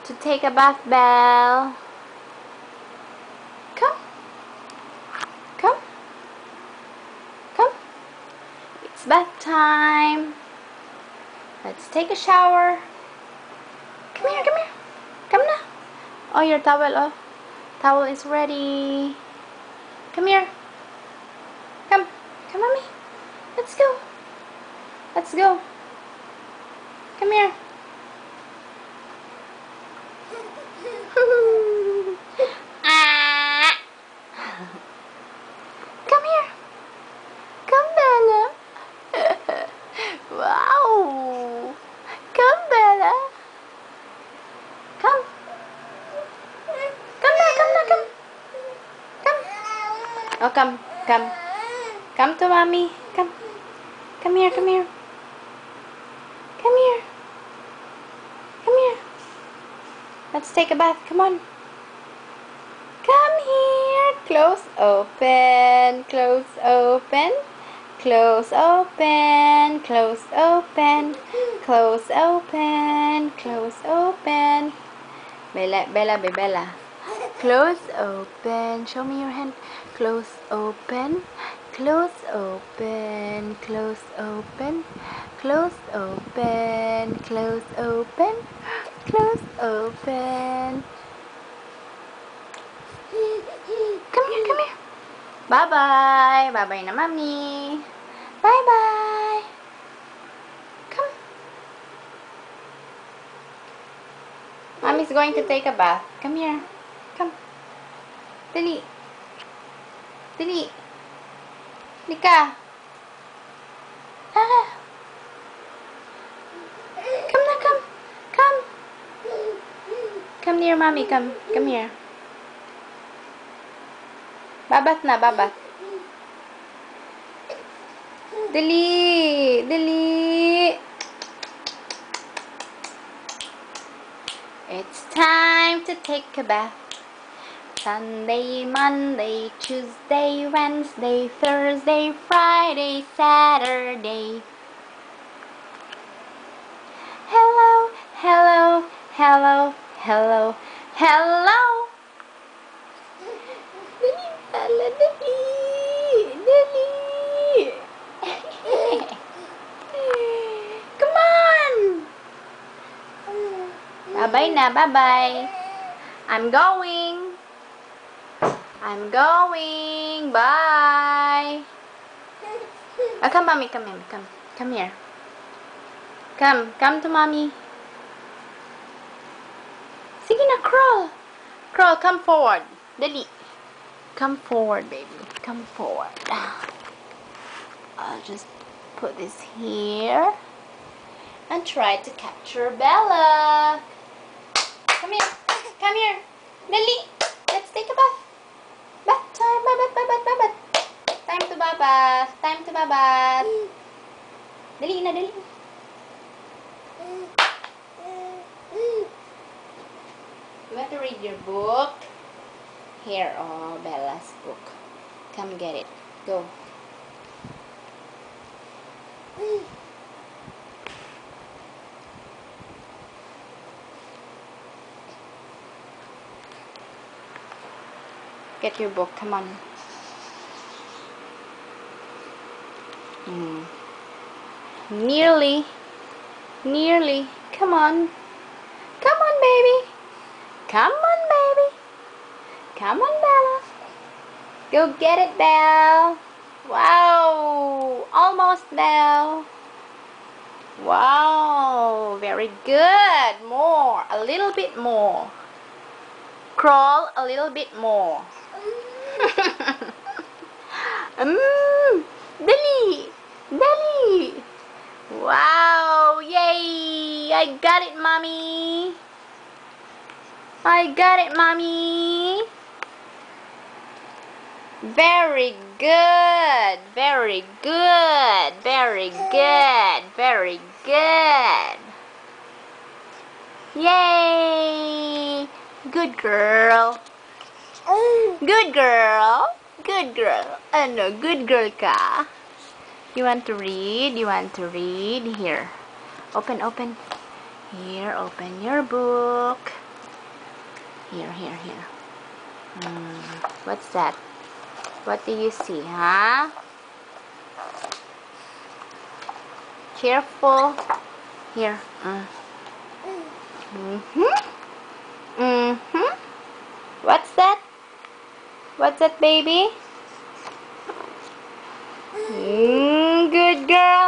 to take a bath, Belle. Come. Come. Come. It's bath time. Let's take a shower. Come here, come here. Come na. Oh, your towel, oh. Towel is ready. Come here. Come. Come, mommy. Let's go. Let's go. Come here. Ah. Come here. Come, Bella. Wow. Come, Bella. Come. Come now, come now, come. Come. Oh, come, come. Come to mommy. Come. Come here, come here. Come here. Come here. Let's take a bath. Come on. Come here. Close, open. Close, open. Close, open. Close, open. Close, open. Close, open. Bella, Bella, Bella. Close, open. Show me your hand. Close, open. Close, open. Close, open. Close, open. Close, open. Close, open. Come here, come here. Bye-bye. Bye-bye na, mommy. Bye-bye. Come. Mommy's going to take a bath. Come here. Come. Dali. Dali. Lika. Ah. Come na, come. Come. Come near mommy. Come. Come here. Babat na, babat. Dali. Dali. It's time to take a bath. Sunday, Monday, Tuesday, Wednesday, Thursday, Friday, Saturday. Hello, hello, hello, hello, hello. Dali, dali, dali. Come on. Bye-bye na, bye-bye. I'm going. I'm going. Bye. Oh, come, mommy. Come here. Come. Come here. Come. Come to mommy. Sige na, crawl. Crawl. Come forward. Dali. Come forward, baby. Come forward. I'll just put this here and try to capture Bella. Come here. Come here. Dali. Let's take a bath. Bath time. Bath, bath, bath, bath. Time to bath. Time to bath. Dali na, dali. You want to read your book? Here, oh, Bella's book. Come get it. Go. Get your book. Come on. Nearly. Nearly. Come on. Come on, baby. Come on, baby. Come on, Bella. Go get it, Belle. Wow. Almost, Belle. Wow. Very good. More. A little bit more. Crawl a little bit more. Dali. Dali. Wow. Yay. I got it, mommy. I got it, mommy. Very good. Very good. Very good. Very good. Yay. Good girl. Good girl. Good girl. No, good girl ka. You want to read? You want to read? Here. Open, open. Here, open your book. Here. What's that? What do you see, huh? Careful. Here. What's that? What's that, baby? Good girl.